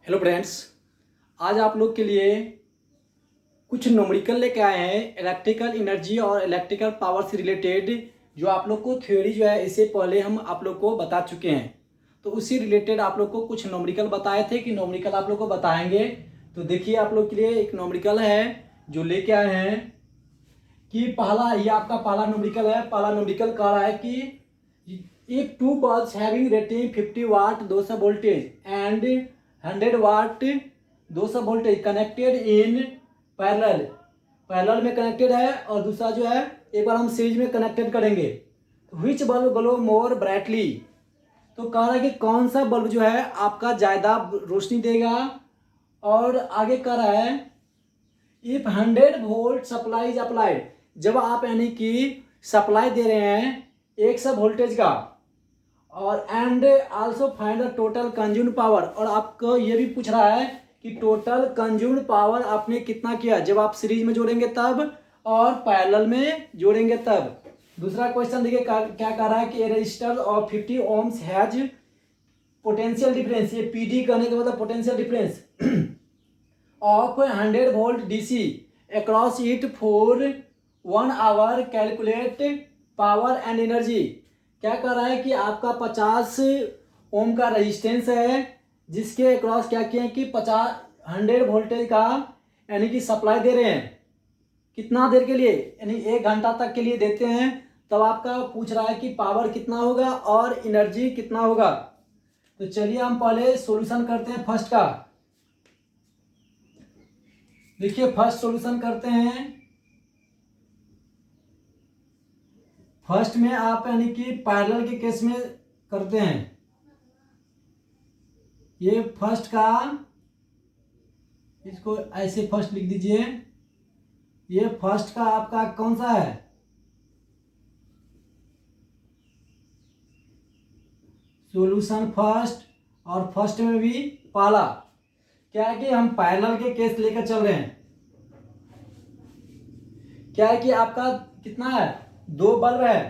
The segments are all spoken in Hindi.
हेलो फ्रेंड्स, आज आप लोग के लिए कुछ न्यूमेरिकल लेके आए हैं इलेक्ट्रिकल एनर्जी और इलेक्ट्रिकल पावर से रिलेटेड। जो आप लोग को थ्योरी जो है इससे पहले हम आप लोग को बता चुके हैं, तो उसी रिलेटेड आप लोग को कुछ न्यूमेरिकल बताए थे कि न्यूमेरिकल आप लोग को बताएंगे। तो देखिए आप लोग के लिए एक न्यूमेरिकल है जो लेके आए हैं कि पहला, ये आपका पहला न्यूमेरिकल है। पहला न्यूमेरिकल कह रहा है कि if two bulbs having rating 50 watt 200 voltage and 100 watt 200 voltage connected in parallel, parallel में कनेक्टेड है और दूसरा जो है एक बार हम सीरीज में कनेक्टेड करेंगे, which bulb glow more brightly. तो कह रहा है कि कौन सा बल्ब जो है आपका ज़्यादा रोशनी देगा। और आगे कह रहा है if 100 volt supply is applied, जब आप यानी कि सप्लाई दे रहे हैं 100 वोल्टेज का, और and also find the total consumed power. और आपको ये भी पूछ रहा है कि टोटल कंज्यूम्ड पावर आपने कितना किया जब आप सीरीज में जोड़ेंगे तब और पैरेलल में जोड़ेंगे तब। दूसरा क्वेश्चन देखिए क्या कह रहा है कि resistor of 50 ohms has potential difference, ये पीडी कहने का मतलब potential difference of 100 volt DC across it for 1 hour, calculate power and energy. क्या कर रहा है कि आपका 50 ओम का रेजिस्टेंस है जिसके अक्रॉस क्या किए कि 100 वोल्टेज का यानी कि सप्लाई दे रहे हैं। कितना देर के लिए, यानी 1 घंटा तक के लिए देते हैं। तब आपका पूछ रहा है कि पावर कितना होगा और एनर्जी कितना होगा। तो चलिए हम पहले सॉल्यूशन करते हैं फर्स्ट का। देखिए फर्स्ट सॉल्यूशन करते हैं। फर्स्ट में आप यानी कि पैरेलल के केस में करते हैं। ये फर्स्ट का, इसको ऐसे फर्स्ट लिख दीजिए। ये फर्स्ट का आपका कौन सा है, सॉल्यूशन फर्स्ट, और फर्स्ट में भी पहला क्या है कि हम पैरेलल के केस लेकर चल रहे हैं। क्या है कि आपका कितना है, 2 बल्ब है,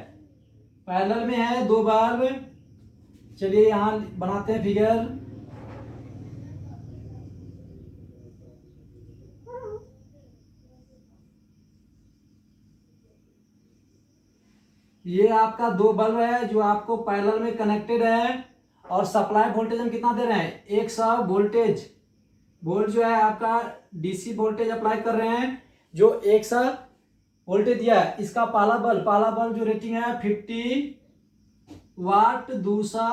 पैरेलल में है 2 बल्ब। चलिए यहां बनाते हैं फिगर। ये आपका 2 बल्ब है जो आपको पैरेलल में कनेक्टेड है, और सप्लाई वोल्टेज हम कितना दे रहे हैं, 100 वोल्टेज वोल्ट जो है आपका डीसी वोल्टेज अप्लाई कर रहे हैं जो 100 वोल्टेज दिया है। इसका पहला बल्ब जो रेटिंग है 50 वाट 200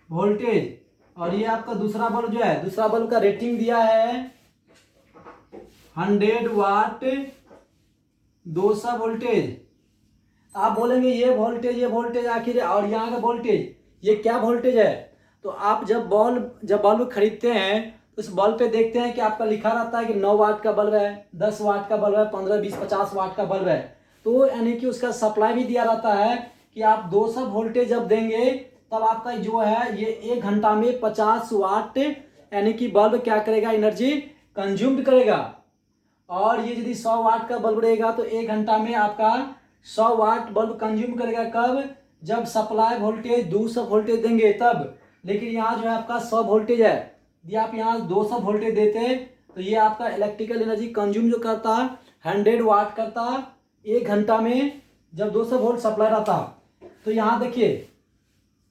वोल्टेज, और ये आपका दूसरा बल्ब जो है, दूसरा बल्ब का रेटिंग दिया है 100 वाट 200 वोल्टेज। आप बोलेंगे ये वोल्टेज आखिर, और यहाँ का वोल्टेज ये क्या वोल्टेज है। तो आप जब बल्ब खरीदते हैं तो उस बल्ब पे देखते हैं कि आपका लिखा रहता है कि 9 वाट का बल्ब है, 10 वाट का बल्ब है, 15, 20, 50 वाट का बल्ब है। तो यानी कि उसका सप्लाई भी दिया रहता है कि आप 200 वोल्टेज जब देंगे तब आपका जो है ये 1 घंटा में 50 वाट यानी कि बल्ब क्या करेगा, एनर्जी कंज्यूम्ड करेगा। और ये यदि 100 वाट का बल्ब रहेगा तो 1 घंटा में आपका 100 वाट बल्ब कंज्यूम करेगा। कब, जब सप्लाई वोल्टेज 200 वोल्टेज देंगे तब। लेकिन यहाँ जो है आपका 100 वोल्टेज है, यदि आप यहाँ 200 वोल्टेज देते तो ये आपका इलेक्ट्रिकल एनर्जी कंज्यूम जो करता 100 वाट करता 1 घंटा में, जब 200 वोल्ट सप्लाई रहता। तो यहाँ देखिए,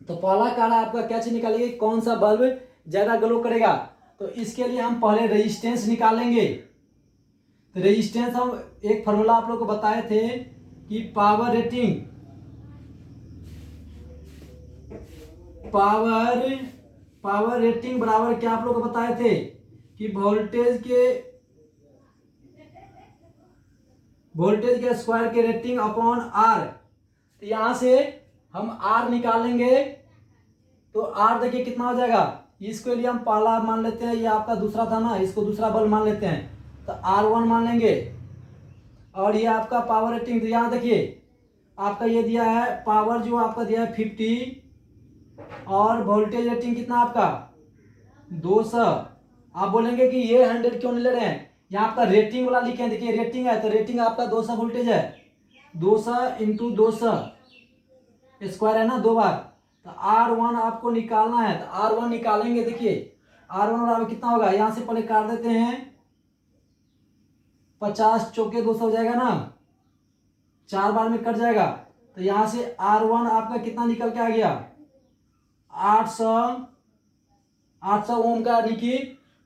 तो पहला कार्य आपका क्या चीज निकालेंगे, कौन सा बल्ब ज्यादा ग्लो करेगा। तो इसके लिए हम पहले रेजिस्टेंस निकालेंगे। तो रेजिस्टेंस हम एक फॉर्मूला आप लोग को बताए थे कि पावर रेटिंग बराबर क्या आप लोग को बताए थे कि वोल्टेज के स्क्वायर के रेटिंग अपॉन आर। तो यहां से हम आर निकालेंगे। तो आर देखिए कितना हो जाएगा, इसके लिए हम पहला मान लेते हैं, ये आपका दूसरा था ना, इसको दूसरा बल्ब मान लेते हैं, तो R1 मान लेंगे। और ये आपका पावर रेटिंग, तो यहाँ देखिए आपका ये दिया है, पावर जो आपका दिया है 50, और वोल्टेज रेटिंग कितना आपका 200। आप बोलेंगे कि ये 100 क्यों नहीं ले रहे हैं, यहाँ आपका रेटिंग वाला लिखे हैं। देखिए रेटिंग है तो रेटिंग आपका 200 वोल्टेज है, 200 इंटू 200 स्क्वायर है ना 2 बार। तो R1 आपको निकालना है, तो R1 निकालेंगे। देखिए R1 बराबर कितना होगा, यहाँ से पहले काट देते हैं, 50 चौके 200 हो जाएगा ना, 4 बार में कट जाएगा। तो यहाँ से R1 आपका कितना निकल के आ गया, 800 ओम का, यानी कि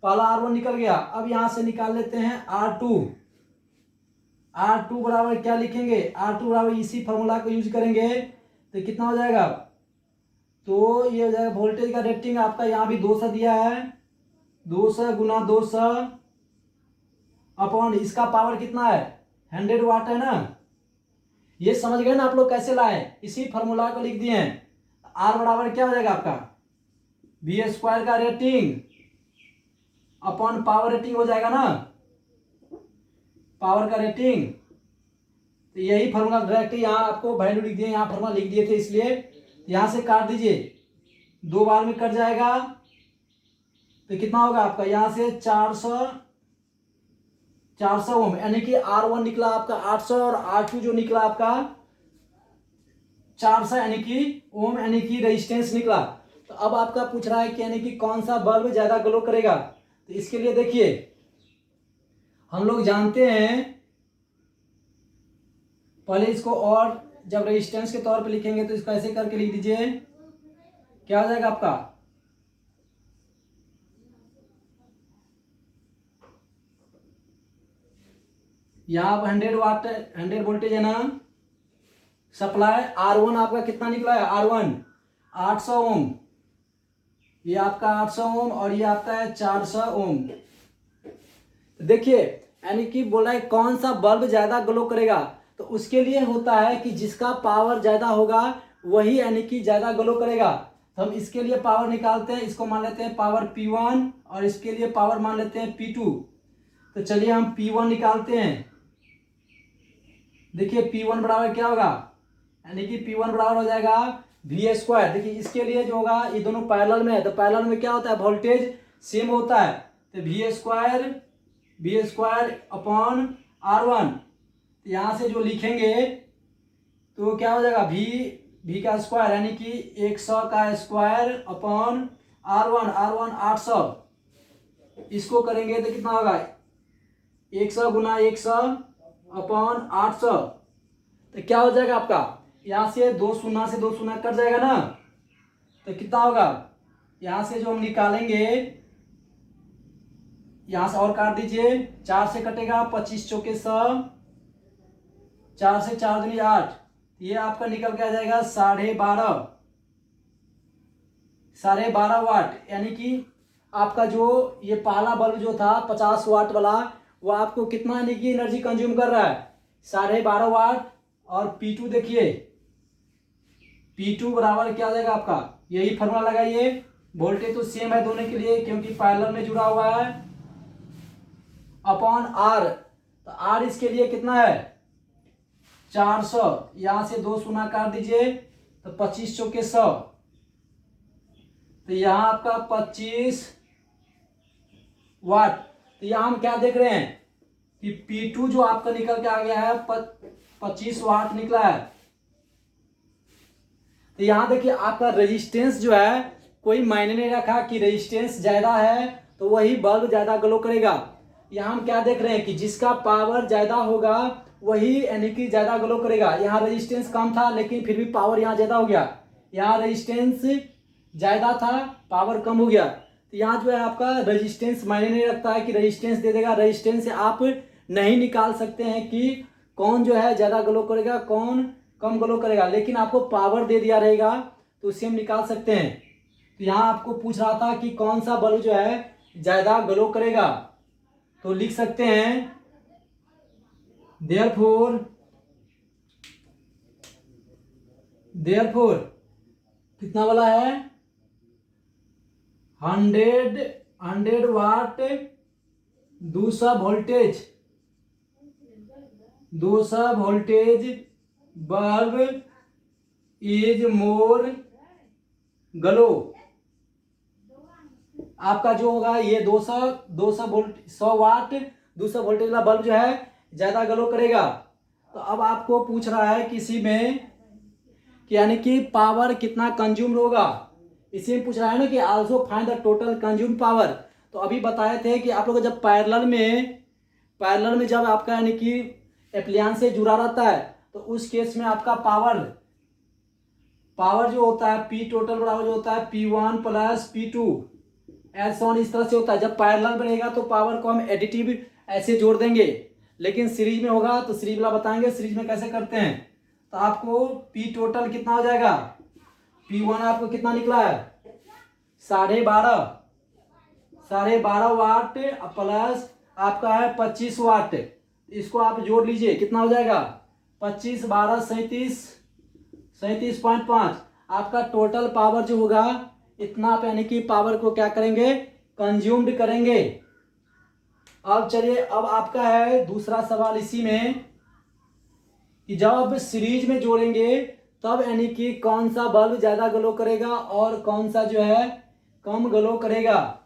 पहला R1 निकल गया। अब यहाँ से निकाल लेते हैं R2 बराबर क्या लिखेंगे, R2 बराबर इसी फॉर्मूला को यूज करेंगे तो कितना हो जाएगा, तो ये हो जाएगा वोल्टेज का रेटिंग आपका यहाँ भी 200 दिया है, 200 गुना 200 अपॉन इसका पावर कितना है, 100 वाट है ना। ये समझ गए ना आप लोग कैसे लाए, इसी फॉर्मूला को लिख दिए हैं। R बराबर क्या हो जाएगा आपका, V² का रेटिंग अपॉन पावर रेटिंग हो जाएगा ना, पावर का रेटिंग। तो यही फॉर्मूला डायरेक्ट यहाँ आपको वैल्यू लिख दिए, यहाँ फॉर्मूला लिख दिए थे, इसलिए यहाँ से काट दीजिए, 2 बार में कट जाएगा। तो कितना होगा आपका, यहाँ से 400 ओम, यानी कि R1 निकला आपका 800 और R2 जो निकला आपका 400 यानी कि ओम, यानी कि रेजिस्टेंस निकला। तो अब आपका पूछ रहा है कि यानी कि कौन सा बल्ब ज्यादा ग्लो करेगा। तो इसके लिए देखिए हम लोग जानते हैं, पहले इसको और जब रेजिस्टेंस के तौर पे लिखेंगे तो इसको ऐसे करके लिख दीजिए, क्या हो जाएगा आपका, यहाँ 100 वाट 100 वोल्टेज है ना सप्लाई। R1 आपका कितना निकला है, R1 800 ओम, ये आपका 800 ओम और ये आपका है 400 ओम। देखिए यानी कि बोला है कौन सा बल्ब ज्यादा ग्लो करेगा, तो उसके लिए होता है कि जिसका पावर ज्यादा होगा वही यानी कि ज्यादा ग्लो करेगा। तो हम इसके लिए पावर निकालते हैं, इसको मान लेते हैं पावर P1 और इसके लिए पावर मान लेते हैं P2। तो चलिए हम P1 निकालते हैं। देखिए P1 बराबर क्या होगा, यानी कि P1 बराबर हो जाएगा V²। देखिए इसके लिए जो होगा, ये दोनों पैरेलल में है, तो पैरेलल में क्या होता है, वोल्टेज सेम होता है। तो V² अपॉन R1, यहाँ से जो लिखेंगे तो क्या हो जाएगा, V का स्क्वायर यानी कि 100 का स्क्वायर अपॉन R1 800, इसको करेंगे तो कितना होगा, 100 गुना 100 अपॉन 800। तो क्या हो जाएगा आपका, यहाँ से 2 शून्य से 2 शून्य कट जाएगा ना, तो कितना होगा, यहाँ से जो हम निकालेंगे, यहाँ से और काट दीजिए, 4 से कटेगा 25 चौके 100, 4 से 4 दूनी 8, ये आपका निकल के आ जाएगा 12.5 वाट। यानी कि आपका जो ये पहला बल्ब जो था 50 वाट वाला, वो आपको कितना यानी कि एनर्जी कंज्यूम कर रहा है, 12.5 वाट। और P2 देखिए, P2 बराबर क्या हो जाएगा आपका, यही फॉर्मूला लगाइए, वोल्टेज तो सेम है दोनों के लिए क्योंकि पैरेलल में जुड़ा हुआ है, अपॉन R। तो R इसके लिए कितना है 400, यहां से 2 शून्य काट दीजिए तो 25 चौके 100, तो यहाँ आपका 25 वाट। तो यहाँ हम क्या देख रहे हैं कि P2 जो आपका निकल के आ गया है 25 वाट निकला है। तो यहाँ देखिए आपका रेजिस्टेंस जो है कोई मायने नहीं रखा कि रेजिस्टेंस ज्यादा है तो वही बल्ब ज्यादा ग्लो करेगा। यहाँ हम क्या देख रहे हैं कि जिसका पावर ज्यादा होगा वही यानी कि ज्यादा ग्लो करेगा। यहाँ रेजिस्टेंस कम था लेकिन फिर भी पावर यहाँ ज्यादा हो गया, यहाँ रेजिस्टेंस ज्यादा था पावर कम हो गया। तो यहाँ जो है आपका रेजिस्टेंस मायने नहीं रखता है कि रेजिस्टेंस दे देगा, रेजिस्टेंस से आप नहीं निकाल सकते हैं कि कौन जो है ज्यादा ग्लो करेगा कौन कम ग्लो करेगा, लेकिन आपको पावर दे दिया रहेगा तो उससे हम निकाल सकते हैं। तो यहाँ आपको पूछ रहा था कि कौन सा बल्ब जो है ज्यादा ग्लो करेगा, तो लिख सकते हैं देयरफॉर कितना वाला है 100 वाट 200 voltage bulb is more glow. आपका जो होगा ये 200 वोल्ट 100 वाट 200 वोल्टेज वाला बल्ब जो है ज्यादा ग्लो करेगा। तो अब आपको पूछ रहा है किसी में कि यानी कि पावर कितना कंज्यूम होगा, इसी में पूछ रहा है ना कि also find the total consume power. तो अभी बताए थे कि आप लोग जब पैरेलल में जब आपका यानी कि एप्लियंस से जुड़ा रहता है तो उस केस में आपका पावर जो होता है पी टोटल बराबर जो होता है P1 प्लस P2 ऐसा इस तरह से होता है। जब पैरेलल बनेगा तो पावर को हम एडिटिव ऐसे जोड़ देंगे, लेकिन सीरीज में होगा तो सीरीज वाला बताएंगे सीरीज में कैसे करते हैं। तो आपको पी टोटल कितना हो जाएगा, P1 आपको कितना निकला है 12.5 वाट प्लस आपका है 25 वाट। इसको आप जोड़ लीजिए कितना हो जाएगा 25 12 37.5। आपका टोटल पावर जो होगा इतना आप यानी कि पावर को क्या करेंगे कंज्यूम्ड करेंगे। अब चलिए अब आपका है दूसरा सवाल इसी में कि जब आप सीरीज में जोड़ेंगे तब यानी कि कौन सा बल्ब ज्यादा ग्लो करेगा और कौन सा जो है कम ग्लो करेगा।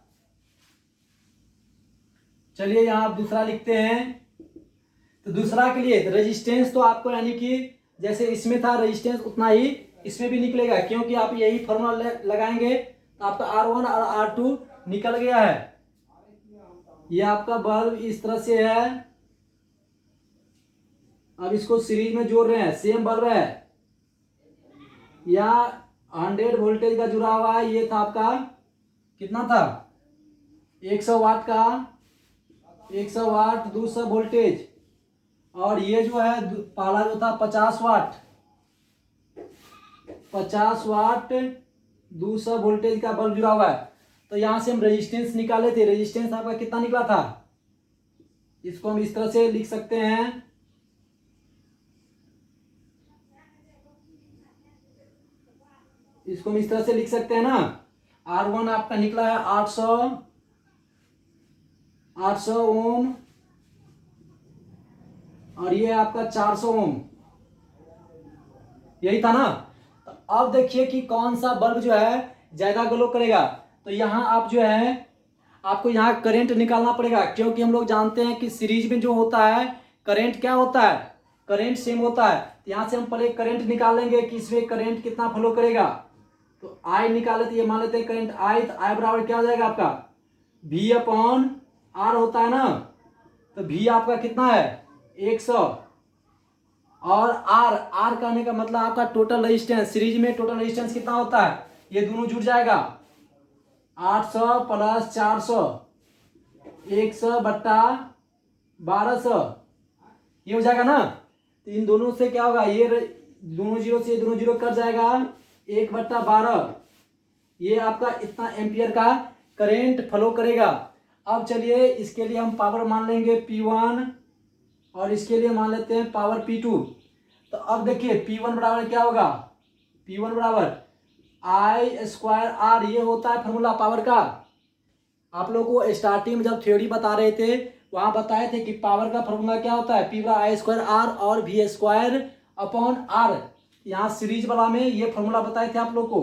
चलिए यहां आप दूसरा लिखते हैं। तो दूसरा के लिए रेजिस्टेंस तो आपको यानी कि जैसे इसमें था रेजिस्टेंस उतना ही इसमें भी निकलेगा, क्योंकि आप यही फॉर्मूला लगाएंगे तो आपका R1 और R2 निकल गया है। ये आपका बल्ब इस तरह से है। अब इसको सीरीज में जोड़ रहे हैं, सेम बल्ब है या 100 वोल्टेज का जुड़ा हुआ है। ये था आपका कितना था 100 वाट का 100 वाट 200 वोल्टेज, और ये जो है पहला जो था 50 वाट 200 वोल्टेज का बल्ब जुड़ा हुआ है। तो यहां से हम रेजिस्टेंस निकाले थे, रेजिस्टेंस आपका कितना निकला था, इसको हम इस तरह से लिख सकते हैं। इसको हम इस तरह से लिख सकते हैं ना, R1 आपका निकला है 800 ओम और ये आपका 400 ओम, यही था ना। तो अब देखिए कि कौन सा बल्ब जो है ज्यादा ग्लो करेगा। तो यहां आप जो है आपको यहाँ करंट निकालना पड़ेगा, क्योंकि हम लोग जानते हैं कि सीरीज में जो होता है करंट क्या होता है करंट सेम होता है। तो यहाँ से हम पहले करंट निकालेंगे कि इसमें करंट कितना फ्लो करेगा। तो आई निकाले तो ये मान लेते हैं करंट आई, तो आई बराबर क्या हो जाएगा आपका V/R होता है ना। तो V आपका कितना है 100 और R कहने का मतलब आपका टोटल रेजिस्टेंस, सीरीज में टोटल रेजिस्टेंस कितना होता है, ये दोनों जुड़ जाएगा 800 प्लस 400 100 बट्टा 1200 ये हो जाएगा ना। तो इन दोनों से क्या होगा, ये दोनों जीरो से ये दोनों जीरो कट जाएगा 1/12, ये आपका इतना एम्पियर का करंट फ्लो करेगा। अब चलिए इसके लिए हम पावर मान लेंगे P1 और इसके लिए मान लेते हैं पावर P2। तो अब देखिए P1 बराबर क्या होगा, P1 बराबर I²R, ये होता है फॉर्मूला पावर का। आप लोगों को स्टार्टिंग में जब थ्योरी बता रहे थे वहां बताए थे कि पावर का फॉर्मूला क्या होता है P/I² और V²/R। यहाँ सीरीज वाला में ये फॉर्मूला बताए थे आप लोग को।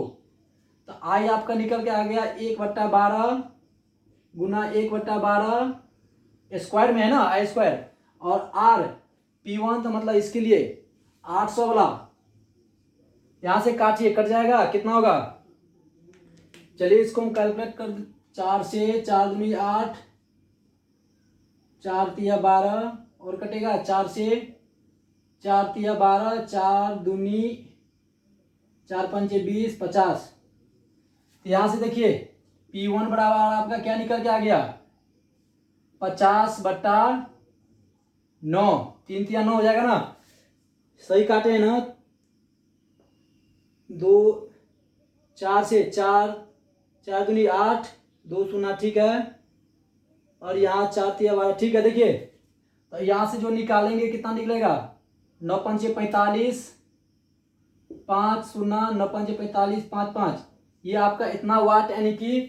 तो I आपका निकल के आ गया 1/12 गुना 1/12 स्क्वायर में है ना I², और R P1 तो मतलब इसके लिए 800 वाला, यहां से काटिए कट जाएगा कितना होगा। चलिए इसको हम कैलकुलेट कर 4 से 4 दूनी 8 4 तिया 12 और कटेगा 4 से 4 तिया 12 4 दूनी 4 पंचे 20 50। यहां से देखिए P1 बराबर आपका क्या निकल के आ गया 50/9, 3 तिया 9 हो जाएगा ना, सही काटे हैं ना। 2 4 से 4 4 दूनी 8 2 शून्य ठीक है, और यहाँ 4 तिया 12 ठीक है। देखिए तो यहाँ से जो निकालेंगे कितना निकलेगा 9 पंचे 45 5 शून्य 9 पंचे 45 5 5, ये आपका इतना वाट यानी कि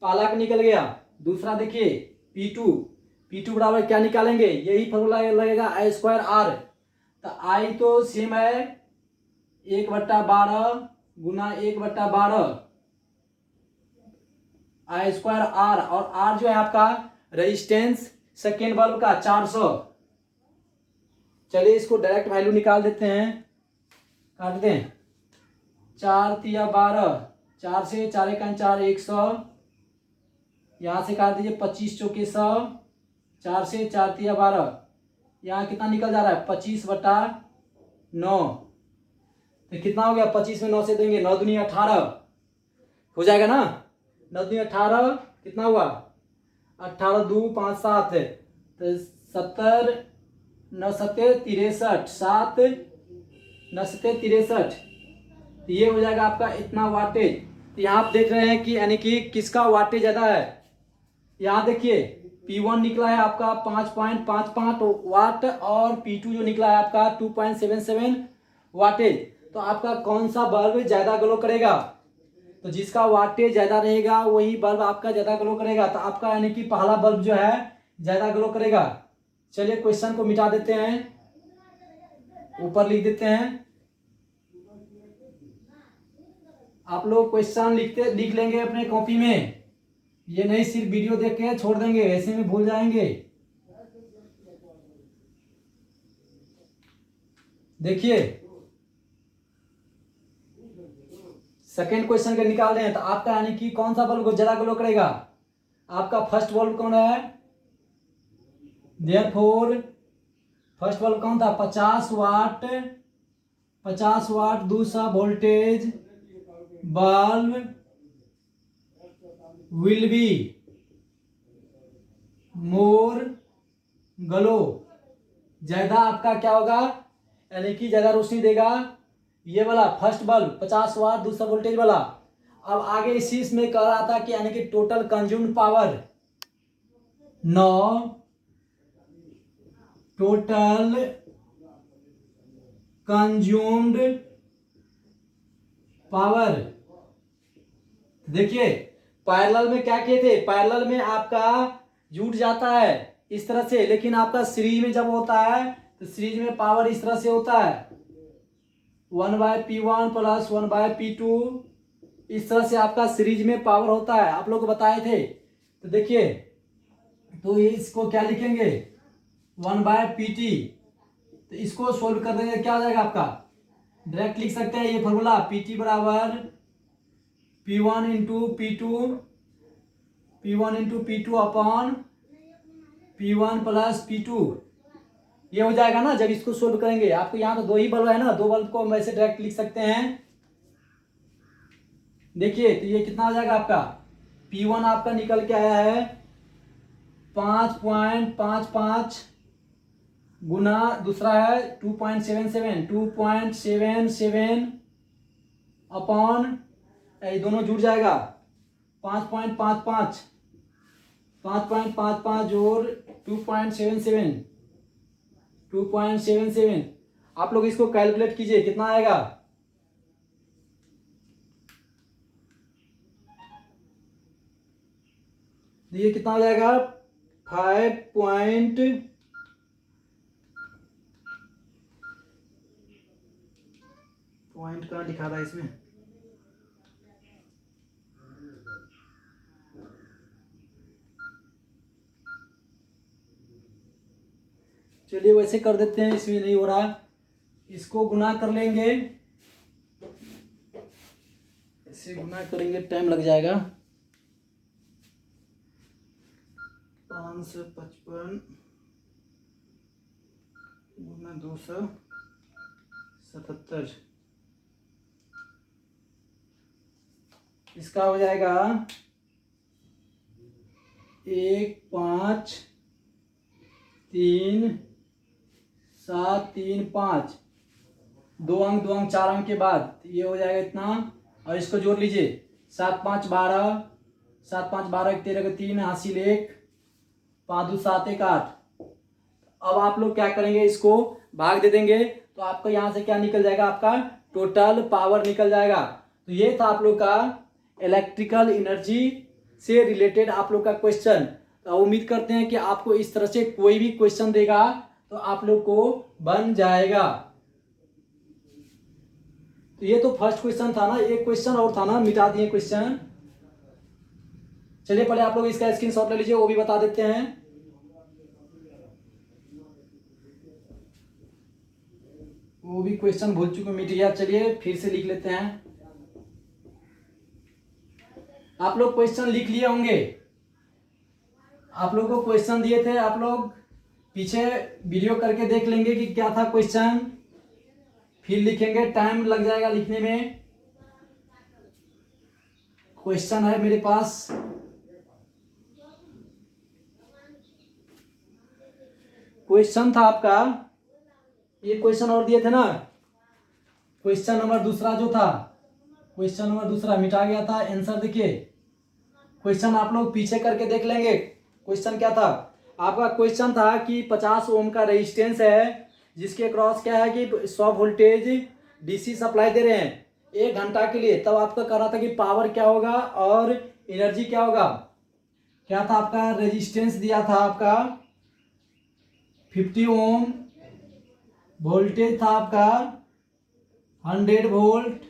पाला का निकल गया। दूसरा देखिए P2 बराबर क्या निकालेंगे, यही फॉर्मूला लगेगा I²R। तो I तो सेम है 1/12 गुना 1/12 I²R, और R जो है आपका रेजिस्टेंस सेकेंड बल्ब का 400। चलिए इसको डायरेक्ट वैल्यू निकाल देते हैं, काट दें 4 तिया 12 4 से 4 एकान 4 100, यहाँ से काट दीजिए 25 चौके 100, 4 से 4 तिया 12, यहाँ कितना निकल जा रहा है 25/9। तो कितना हो गया 25 में 9 से देंगे 9 दूनी 18 हो जाएगा ना। 9 दूनी 18 कितना हुआ 18 2 5 7 है तो 70 9 सत्ते 63 7 9 सत्ते 63, तो ये हो जाएगा आपका इतना वाटेज। तो यहाँ आप देख रहे हैं कि यानी कि किसका वाटेज ज़्यादा है। यहाँ देखिए P1 निकला है आपका 5.55 वाट और P2 जो निकला है आपका 2.77 वाटेज। तो आपका कौन सा बल्ब ज़्यादा ग्लो करेगा, तो जिसका वाटेज ज़्यादा रहेगा वही बल्ब आपका ज़्यादा ग्लो करेगा। तो आपका यानी कि पहला बल्ब जो है ज़्यादा ग्लो करेगा। चलिए क्वेश्चन को मिटा देते हैं, ऊपर लिख देते हैं। आप लोग क्वेश्चन लिख लेंगे अपने कॉपी में, ये नहीं सिर्फ वीडियो देख के छोड़ देंगे, ऐसे में भूल जाएंगे। देखिए सेकेंड क्वेश्चन के निकाल रहे हैं। तो आपका यानी कि कौन सा बल्ब ज्यादा ग्लो करेगा, आपका फर्स्ट बल्ब कौन है, देयरफॉर फर्स्ट बल्ब कौन था 50 वाट 200 voltage bulb will be more glow, ज्यादा आपका क्या होगा यानी कि ज्यादा रोशनी देगा ये वाला फर्स्ट बल्ब 50 वाट 200 वोल्टेज वाला। अब आगे इसी में कह रहा था कि यानी कि total consumed power 9 total consumed power. देखिए पैरेलल में क्या किए थे, पैरेलल में आपका जुड़ जाता है इस तरह से, लेकिन आपका सीरीज में जब होता है तो सीरीज में पावर इस तरह से होता है 1/P1 प्लस 1/P2, इस तरह से आपका सीरीज में पावर होता है, आप लोग को बताए थे। तो देखिए तो इसको क्या लिखेंगे 1/PT, तो इसको सोल्व कर देंगे क्या हो जाएगा आपका, डायरेक्ट लिख सकते हैं ये फॉर्मूला PT बराबर P1 into P2 upon P1 plus P2, ये हो जाएगा ना। जब इसको सोल्व करेंगे आपको यहाँ तो दो ही बल्ब है ना, दो बल्ब को हम ऐसे डायरेक्ट लिख सकते हैं। देखिए तो ये कितना हो जाएगा आपका P1 आपका निकल के आया है 5.55 गुना दूसरा है 2.77 अपॉन ये दोनों जुड़ जाएगा 5.55 जोड़ 2.77 आप लोग इसको कैलकुलेट कीजिए कितना आएगा। ये कितना हो जाएगा 5 पॉइंट कहाँ लिखा था इसमें, चलिए वैसे कर देते हैं, इसमें नहीं हो रहा, इसको गुना कर लेंगे, ऐसे गुना करेंगे टाइम लग जाएगा 555 गुना 277, इसका हो जाएगा 1 5 3 7 3 5, 2 अंक 4 अंक के बाद ये हो जाएगा इतना, और इसको जोड़ लीजिए 7 5 12 7 5 12 13 3 हासिल 1 5 2 7 1 8। अब आप लोग क्या करेंगे इसको भाग दे देंगे तो आपको यहाँ से क्या निकल जाएगा, आपका टोटल पावर निकल जाएगा। तो ये था आप लोग का इलेक्ट्रिकल एनर्जी से रिलेटेड आप लोग का क्वेश्चन। तो उम्मीद करते हैं कि आपको इस तरह से कोई भी क्वेश्चन देगा तो आप लोग को बन जाएगा। तो ये तो फर्स्ट क्वेश्चन था ना, एक क्वेश्चन और था ना, मिटा दिए क्वेश्चन। चलिए पहले आप लोग इसका स्क्रीनशॉट ले लीजिए, वो भी बता देते हैं। वो भी क्वेश्चन भूल चुके, मिट गया, चलिए फिर से लिख लेते हैं। आप लोग क्वेश्चन लिख लिए होंगे। आप लोगों को क्वेश्चन दिए थे, आप लोग पीछे वीडियो करके देख लेंगे कि क्या था क्वेश्चन, फिर लिखेंगे, टाइम लग जाएगा लिखने में। क्वेश्चन है मेरे पास, क्वेश्चन था आपका, ये क्वेश्चन और दिए थे ना, क्वेश्चन नंबर दूसरा जो था, क्वेश्चन नंबर दूसरा मिटा गया था। आंसर देखिए, क्वेश्चन आप लोग पीछे करके देख लेंगे। क्वेश्चन क्या था आपका? क्वेश्चन था कि 50 ओम का रेजिस्टेंस है जिसके क्रॉस क्या है कि 100 वोल्टेज डीसी सप्लाई दे रहे हैं 1 घंटा के लिए। तब आपका कह रहा था कि पावर क्या होगा और एनर्जी क्या होगा। क्या था आपका? रेजिस्टेंस दिया था आपका 50 ओम, वोल्टेज था आपका 100 वोल्ट,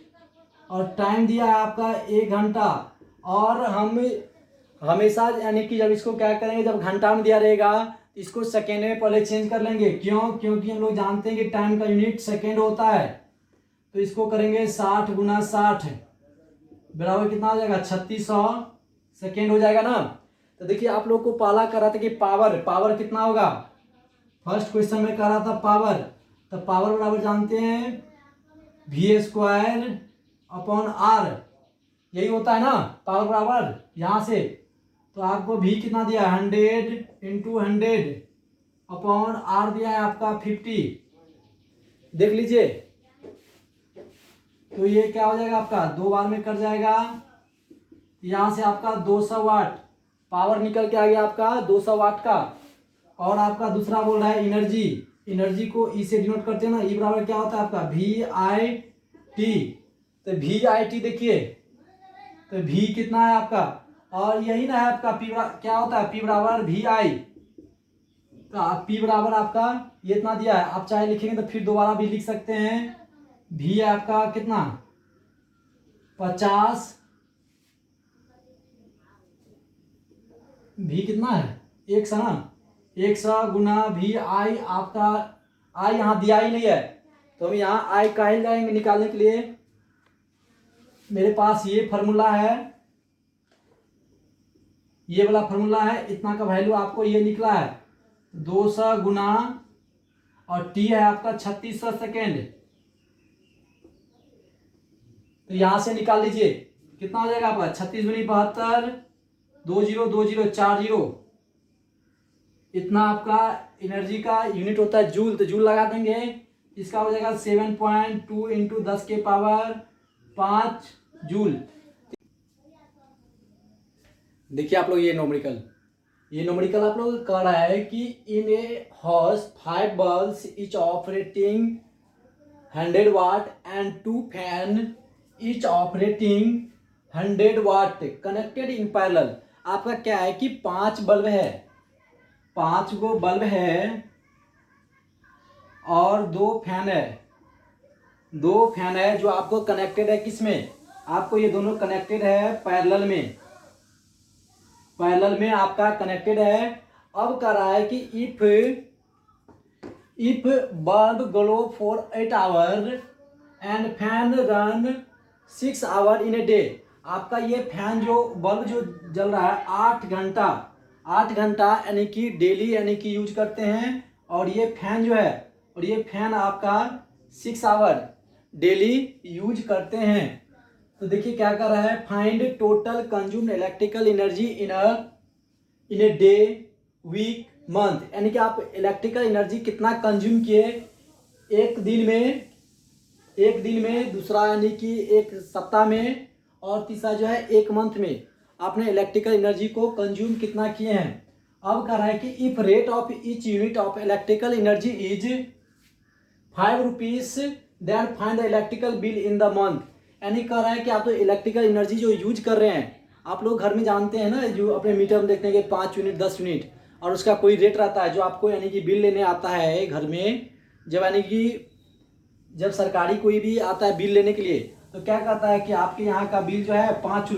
और टाइम दिया है आपका 1 घंटा। और हम हमेशा यानी कि जब इसको क्या करेंगे, जब घंटा में दिया रहेगा इसको सेकेंड में पहले चेंज कर लेंगे। क्यों? क्योंकि हम लोग जानते हैं कि टाइम का यूनिट सेकेंड होता है। तो इसको करेंगे 60 गुना 60 बराबर कितना हो जाएगा? 3600 सेकेंड हो जाएगा ना। तो देखिए आप लोग को पहला कर रहा था कि पावर कितना होगा। फर्स्ट क्वेश्चन में कह रहा था पावर, तो पावर बराबर जानते हैं V² अपॉन R, यही होता है ना पावर बराबर यहाँ से। तो आपको V कितना दिया? 100 इंटू 100 अपॉन R दिया है आपका 50। देख लीजिए, तो ये क्या हो जाएगा आपका? 2 बार में कट जाएगा। यहाँ से आपका 200 वाट पावर निकल के आ गया आपका 200 वाट का। और आपका दूसरा बोल रहा है एनर्जी को ई से डिनोट करते हैं ना। ई बराबर क्या होता है आपका? VIT। तो VIT देखिए, तो V कितना है आपका? और यही ना है आपका P क्या होता है? P बराबर VI। तो P बराबर आपका ये इतना दिया है। आप चाहे लिखेंगे तो फिर दोबारा भी लिख सकते हैं। V है आपका कितना? 50। V कितना है? 100 ना, 100 गुना VI आपका। I यहाँ दिया ही नहीं है, तो हम यहाँ I का ही लाएंगे निकालने के लिए। मेरे पास ये फार्मूला है, ये वाला फार्मूला है। इतना का वैल्यू आपको ये निकला है 200 गुना, और T है आपका 3600 सेकेंड। तो यहां से निकाल लीजिए कितना हो जाएगा आपका? 36 दूनी 72, 2020 40, इतना आपका एनर्जी का यूनिट होता है जूल। तो जूल लगा देंगे, इसका हो जाएगा 7.2 इंटू 10 के पावर 5 जूल। देखिए आप लोग ये नोमेरिकल आप लोग कह रहा है कि in a house 5 bulbs each operating 100 watt and 2 fan each operating 100 watt connected in parallel. आपका क्या है कि 5 बल्ब है, 5 गो बल्ब है और 2 फैन है, 2 फैन है जो आपको कनेक्टेड है किसमें? आपको ये दोनों कनेक्टेड है पैरेलल में आपका कनेक्टेड है। अब कह रहा है कि if bulb glow for 8 hour and fan run 6 hour in a day. आपका ये फैन जो बल्ब जो जल रहा है 8 घंटा यानी कि डेली यानी कि यूज करते हैं। और ये फैन जो है, और ये फैन आपका 6 आवर डेली यूज करते हैं। तो देखिए क्या कर रहा है, find total consumed electrical energy in a day week month. यानी कि आप इलेक्ट्रिकल एनर्जी कितना कंज्यूम किए एक दिन में, दूसरा यानी कि एक सप्ताह में, और तीसरा जो है एक मंथ में आपने इलेक्ट्रिकल एनर्जी को कंज्यूम कितना किए हैं। अब कह रहा है कि if rate of each unit of electrical energy is 5 rupees then find the electrical bill in the month. यानी कह रहा है कि आप तो इलेक्ट्रिकल एनर्जी जो यूज कर रहे हैं, आप लोग घर में जानते हैं ना, जो अपने मीटर में देखने के 5 यूनिट 10 यूनिट, और उसका कोई रेट रहता है जो आपको यानी कि बिल लेने आता है घर में। जब यानी कि जब सरकारी कोई भी आता है बिल लेने के लिए, तो क्या कहता है कि आपके यहाँ का बिल जो है 5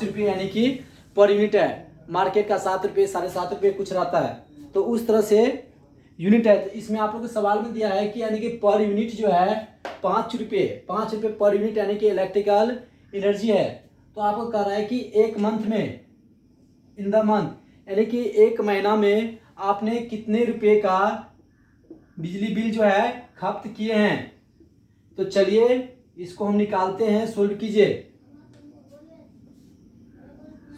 रुपये यानी कि पर यूनिट है। मार्केट का 7 रुपये 7.5 रुपये कुछ रहता है, तो उस तरह से यूनिट है। तो इसमें आप लोग को सवाल में दिया है कि यानी कि पर यूनिट जो है 5 रुपये पर यूनिट यानी कि इलेक्ट्रिकल एनर्जी है। तो आपको कह रहा है कि एक मंथ में, इन द मंथ, यानी कि एक महीना में आपने कितने रुपए का बिजली बिल जो है खपत किए हैं। तो चलिए इसको हम निकालते हैं, सोल्व कीजिए।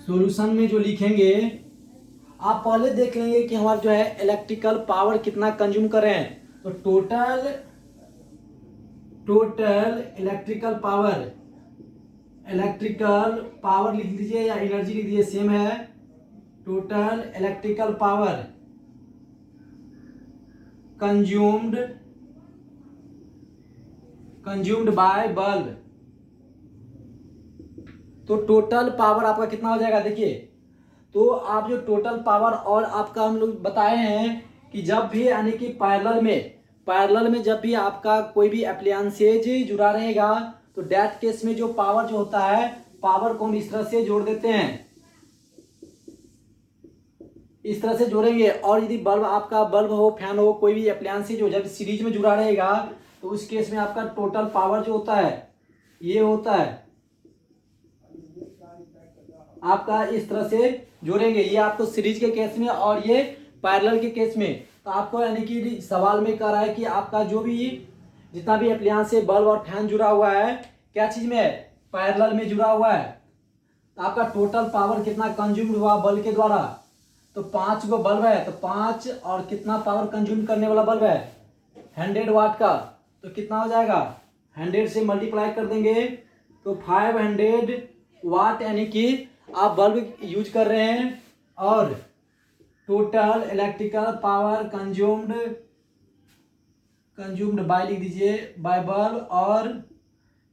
सॉल्यूशन में जो लिखेंगे, आप पहले देख लेंगे कि हमारा जो है इलेक्ट्रिकल पावर कितना कंज्यूम कर रहे हैं। तो टोटल इलेक्ट्रिकल पावर लिख लीजिए या एनर्जी लिख दीजिए, सेम है। Total electrical power consumed by bulb. तो टोटल पावर आपका कितना हो जाएगा, देखिए। तो आप जो टोटल पावर, और आपका हम लोग बताए हैं कि जब भी यानी कि पैरेलल में जब भी आपका कोई भी एप्लायंसेज जुड़ा रहेगा, तो डेट केस में जो पावर जो होता है, पावर को हम इस तरह से जोड़ देते हैं, इस तरह से जोड़ेंगे। और यदि बल्ब आपका बल्ब हो, फैन हो, कोई भी एप्लायंसेज हो, जब सीरीज में जुड़ा रहेगा, तो उस केस में आपका टोटल पावर जो होता है, ये होता है आपका, इस तरह से जोड़ेंगे। ये आपको सीरीज के केस में और ये पैरेलल के केस में। तो आपको यानी कि सवाल में कह रहा है कि आपका जो भी जितना भी एप्लायंस से बल्ब और फैन जुड़ा हुआ है, क्या चीज में है, पैरेलल में जुड़ा हुआ है। तो आपका टोटल पावर कितना कंज्यूम हुआ बल्ब के द्वारा। तो 5 गो बल्ब है, तो 5 और कितना पावर कंज्यूम करने वाला बल्ब है, 100 वाट का। तो कितना हो जाएगा, 100 से मल्टीप्लाई कर देंगे, तो 500 वाट यानी कि आप बल्ब यूज कर रहे हैं। और total electrical power consumed by लिख दीजिए, बाय बल्ब। और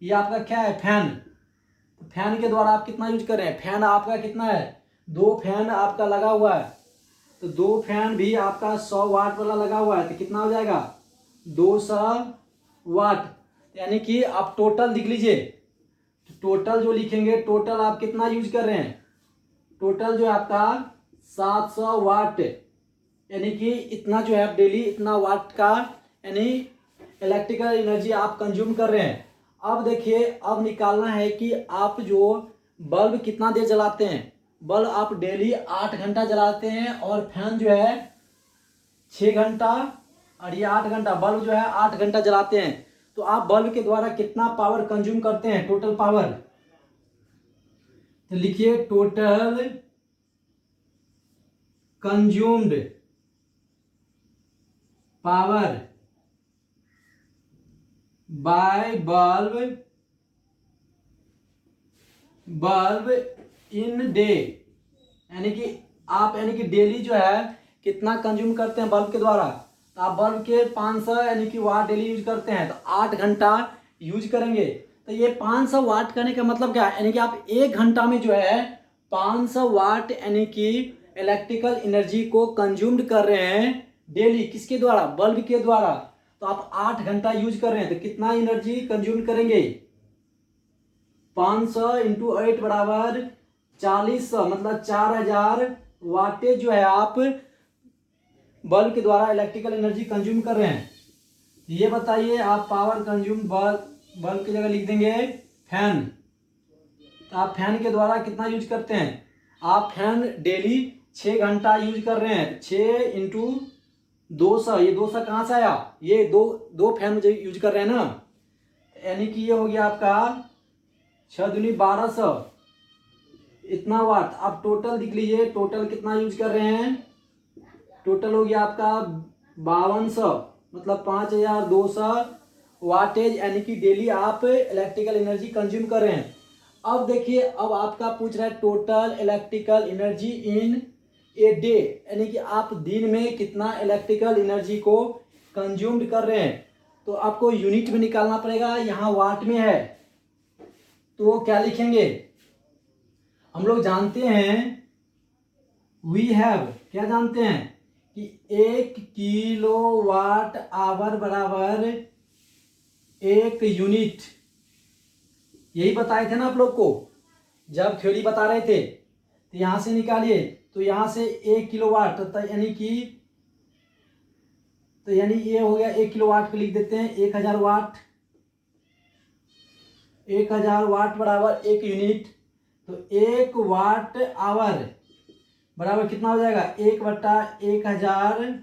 ये आपका क्या है, फैन। तो फैन के द्वारा आप कितना यूज कर रहे हैं, फैन आपका कितना है, 2 फैन आपका लगा हुआ है। तो 2 फैन भी आपका 100 वाट वाला लगा हुआ है। तो कितना हो जाएगा, 200 वाट। यानी कि आप टोटल लिख लीजिए। टोटल जो लिखेंगे, टोटल आप कितना यूज कर रहे हैं, टोटल जो है आपका 700 वाट, यानी कि इतना जो है आप डेली इतना वाट का यानी इलेक्ट्रिकल एनर्जी आप कंज्यूम कर रहे हैं। अब देखिए, अब निकालना है कि आप जो बल्ब कितना देर जलाते हैं। बल्ब आप डेली 8 घंटा जलाते हैं, और फैन जो है 6 घंटा, और ये 8 घंटा, बल्ब जो है 8 घंटा जलाते हैं। तो आप बल्ब के द्वारा कितना पावर कंज्यूम करते हैं, टोटल पावर। तो लिखिए total consumed power bye bulb in day, यानी कि आप यानी कि डेली जो है कितना कंज्यूम करते हैं बल्ब के द्वारा। तो आप बल्ब के 500 यानी कि वाट डेली यूज करते हैं, तो 8 घंटा यूज करेंगे। तो ये 500 वाट करने का मतलब क्या है, यानी कि आप 1 घंटा में जो है 500 वाट यानी कि इलेक्ट्रिकल एनर्जी को कंज्यूम्ड कर रहे हैं डेली, किसके द्वारा, बल्ब के द्वारा। तो आप 8 घंटा यूज कर रहे हैं, तो कितना एनर्जी कंज्यूम करेंगे, 500 इंटू 8 बराबर 4000, मतलब 4000 वाटेज जो है आप बल्ब के द्वारा इलेक्ट्रिकल एनर्जी कंज्यूम कर रहे हैं। ये बताइए, आप पावर कंज्यूम बल्ब की जगह लिख देंगे फैन। तो आप फैन के द्वारा कितना यूज करते हैं, आप फैन डेली 6 घंटा यूज कर रहे हैं। 6 इंटू 200, ये 200 कहाँ से आया, ये दो फैन मुझे यूज कर रहे हैं ना, यानी कि ये हो गया आपका 6 दूनी 1200 इतना वाट। आप टोटल लिख लीजिए, टोटल कितना यूज कर रहे हैं, टोटल हो गया आपका 5200, मतलब 5200 वाटेज, यानी कि डेली आप इलेक्ट्रिकल एनर्जी कंज्यूम कर रहे हैं। अब देखिए, अब आपका पूछ रहा है total electrical energy in a day, यानी कि आप दिन में कितना इलेक्ट्रिकल एनर्जी को कंज्यूम्ड कर रहे हैं। तो आपको यूनिट में निकालना पड़ेगा, यहाँ वाट में है, तो वो क्या लिखेंगे, हम लोग जानते हैं, वी हैव, क्या जानते हैं कि 1 किलोवाट आवर बराबर 1 यूनिट। यही बताए थे ना आप लोग को जब थ्योरी बता रहे थे। तो यहां से निकालिए, तो यहां से 1 किलोवाट, तो यानी ये हो गया 1 किलोवाट को लिख देते हैं 1000 वाट। 1000 वाट बराबर 1 यूनिट। तो 1 वाट आवर बराबर कितना हो जाएगा, 1/1000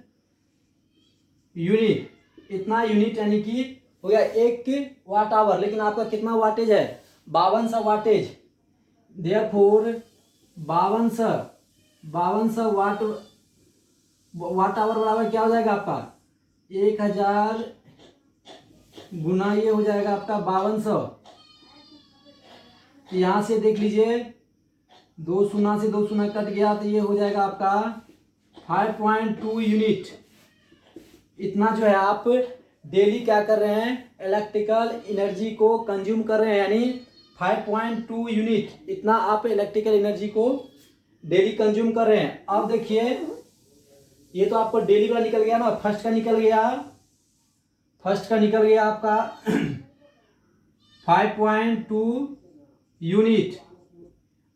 यूनिट। इतना यूनिट यानी कि हो गया 1 वाट आवर। लेकिन आपका कितना वाटेज है, 5200 वाटेज। देयरफॉर 5200 वाट आवर बराबर क्या हो जाएगा आपका, 1000 गुना ये हो जाएगा आपका 5200। तो यहाँ से देख लीजिए, 2 शून्य से 2 शून्य कट गया, तो ये हो जाएगा आपका 5.2 यूनिट। इतना जो है आप डेली क्या कर रहे हैं, इलेक्ट्रिकल एनर्जी को कंज्यूम कर रहे हैं, यानी 5.2 यूनिट इतना आप इलेक्ट्रिकल एनर्जी को डेली कंज्यूम कर रहे हैं। अब देखिए, ये तो आपको डेली वाला निकल गया ना, फर्स्ट का निकल गया आपका 5.2 यूनिट।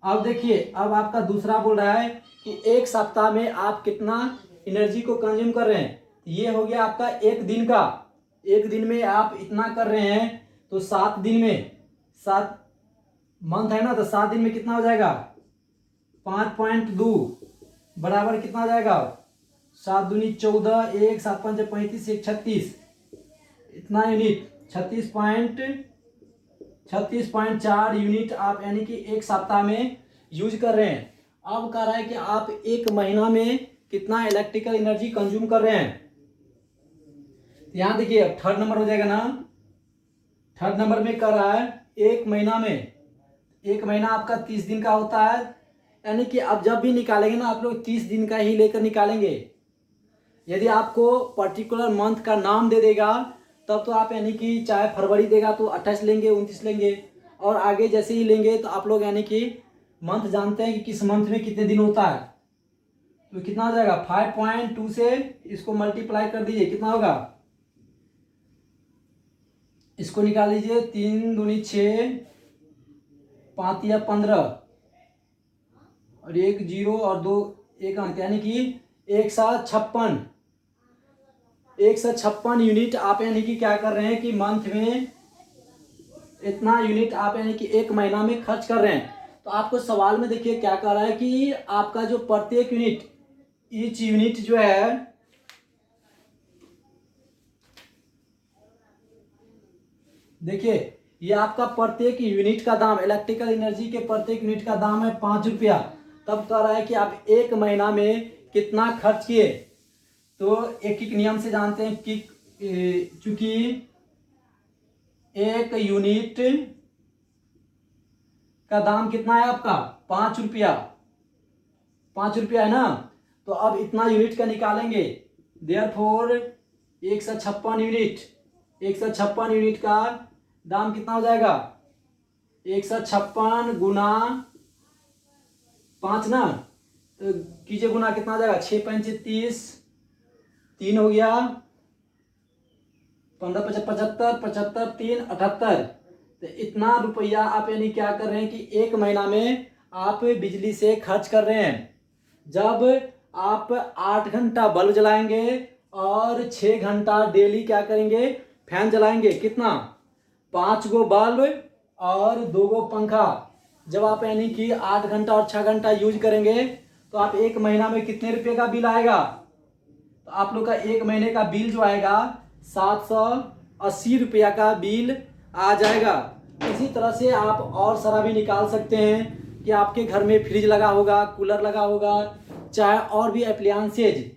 अब देखिए, अब आपका दूसरा बोल रहा है कि एक सप्ताह में आप कितना एनर्जी को कंज्यूम कर रहे हैं। ये हो गया आपका एक दिन का, एक दिन में आप इतना कर रहे हैं, तो 7 दिन में, 7 मंथ है ना, तो 7 दिन में कितना हो जाएगा, 5.2 बराबर कितना हो जाएगा, 7 दूनी 14, 1 7 5 35, 1 36, इतना यूनिट 36.4 यूनिट आप यानी कि एक सप्ताह में यूज कर रहे हैं। अब कह रहा है कि आप एक महीना में कितना इलेक्ट्रिकल एनर्जी कंज्यूम कर रहे हैं। यहाँ देखिए, थर्ड नंबर हो जाएगा ना, थर्ड नंबर में कह रहा है एक महीना में, एक महीना आपका 30 दिन का होता है, यानी कि आप जब भी निकालेंगे ना, आप लोग 30 दिन का ही लेकर निकालेंगे। यदि आपको पर्टिकुलर मंथ का नाम दे देगा तब तो आप यानी कि चाहे फरवरी देगा तो 28 लेंगे, 29 लेंगे, और आगे जैसे ही लेंगे तो आप लोग यानी कि मंथ जानते हैं कि किस मंथ में कितने दिन होता है। तो कितना हो जाएगा, 5.2 से इसको मल्टीप्लाई कर दीजिए, कितना होगा, इसको निकाल लीजिए, 3 दूनी 6, 5 या 15, और 1 0 और 2 1 अंक, यानी कि 156 यूनिट आप यानी कि क्या कर रहे हैं कि मंथ में इतना यूनिट आप यानी कि एक महीना में खर्च कर रहे हैं। तो आपको सवाल में देखिए क्या कह रहा है कि आपका जो प्रत्येक यूनिट, ईच यूनिट जो है, देखिए ये आपका प्रत्येक यूनिट का दाम, इलेक्ट्रिकल एनर्जी के प्रत्येक यूनिट का दाम है 5 रुपया। तब कह रहा है कि आप एक महीना में कितना खर्च किए। तो एक एक नियम से जानते हैं कि चूंकि एक यूनिट का दाम कितना है आपका, 5 रुपया, 5 रुपया है ना, तो अब इतना यूनिट का निकालेंगे। देयरफॉर 156 यूनिट, 156 यूनिट का दाम कितना हो जाएगा, 156 गुना 5 ना, तो कीजिए गुना, कितना हो जाएगा, 6 5 30, 3 हो गया, 15 75 75 3 78। तो इतना रुपया आप यानी क्या कर रहे हैं कि एक महीना में आप बिजली से खर्च कर रहे हैं। जब आप 8 घंटा बल्ब जलाएंगे और 6 घंटा डेली क्या करेंगे, फैन जलाएंगे, कितना, 5 गो बल्ब और 2 गो पंखा। जब आप यानी कि 8 घंटा और 6 घंटा यूज करेंगे तो आप एक महीना में कितने रुपए का बिल आएगा, तो आप लोग का एक महीने का बिल जो आएगा 780 रुपया का बिल आ जाएगा। इसी तरह से आप और सारा भी निकाल सकते हैं कि आपके घर में फ्रिज लगा होगा, कूलर लगा होगा, चाहे और भी एप्लायंसेज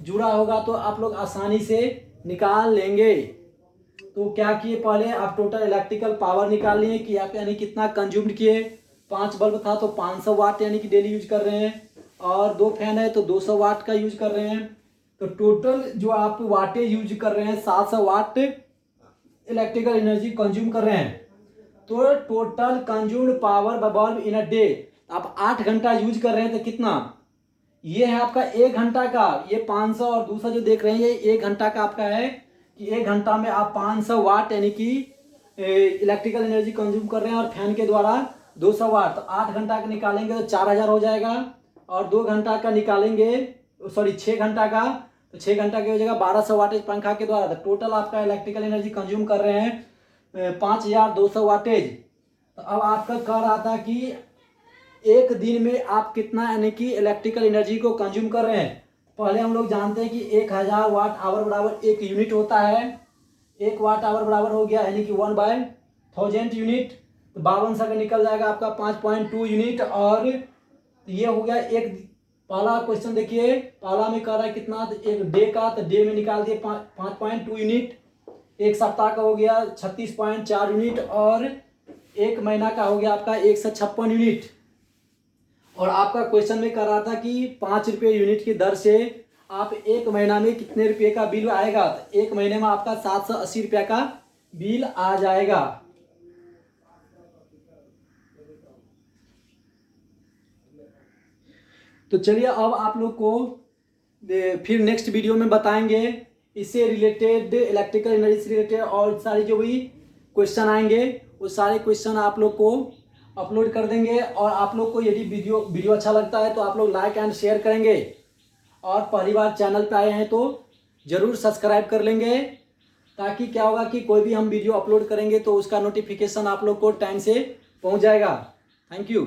जुड़ा होगा, तो आप लोग आसानी से निकाल लेंगे। तो क्या किए, पहले आप टोटल इलेक्ट्रिकल पावर निकाल लिए कि आप यानी कितना कंज्यूम किए। 5 बल्ब था तो 500 वाट यानी कि डेली यूज कर रहे हैं, और 2 फैन है तो 200 वाट का यूज कर रहे हैं। तो टोटल जो आप वाटेज यूज कर रहे हैं 700 वाट इलेक्ट्रिकल एनर्जी कंज्यूम कर रहे हैं। तो total consumed power bye bulb in a day, आप 8 घंटा यूज कर रहे हैं तो कितना, ये है आपका 1 घंटा का। ये 500 और दूसरा जो देख रहे हैं ये 1 घंटा का आपका है कि 1 घंटा में आप 500 वाट यानी कि इलेक्ट्रिकल एनर्जी कंज्यूम कर रहे हैं, और फैन के द्वारा 200 वाट। तो 8 घंटा का निकालेंगे तो 4000 हो जाएगा, और 2 घंटा का निकालेंगे, सॉरी 6 घंटा का, तो 6 घंटा की हो जाएगा 1200 वाटेज पंखा के द्वारा। तो टोटल आपका इलेक्ट्रिकल एनर्जी कंज्यूम कर रहे हैं 5200 वाटेज। तो अब आपका कह रहा था कि एक दिन में आप कितना यानी कि इलेक्ट्रिकल एनर्जी को कंज्यूम कर रहे हैं। पहले हम लोग जानते हैं कि 1000 वाट आवर बराबर 1 यूनिट होता है। 1 वाट आवर बराबर हो गया यानी कि 1/1000 यूनिट। तो 52 से निकल जाएगा आपका 5.2 यूनिट। और ये हो गया एक पहला क्वेश्चन। देखिए पहला में कह रहा है कितना, तो एक डे का, तो डे में निकाल दिए 5.2 यूनिट। एक सप्ताह का हो गया 36.4 यूनिट। और एक महीना का हो गया आपका 156 यूनिट। और आपका क्वेश्चन में कर रहा था कि 5 रुपये यूनिट की दर से आप एक महीना में कितने रुपये का बिल आएगा। तो एक महीने में आपका 780 रुपये का बिल आ जाएगा। तो चलिए अब आप लोग को फिर नेक्स्ट वीडियो में बताएंगे इससे रिलेटेड, इलेक्ट्रिकल एनर्जी से रिलेटेड और सारी जो भी क्वेश्चन आएंगे वो सारे क्वेश्चन आप लोग को अपलोड कर देंगे। और आप लोग को यदि वीडियो अच्छा लगता है तो आप लोग लाइक एंड शेयर करेंगे। और पहली बार चैनल पे आए हैं तो ज़रूर सब्सक्राइब कर लेंगे, ताकि क्या होगा कि कोई भी हम वीडियो अपलोड करेंगे तो उसका नोटिफिकेशन आप लोग को टाइम से पहुंच जाएगा। Thank you.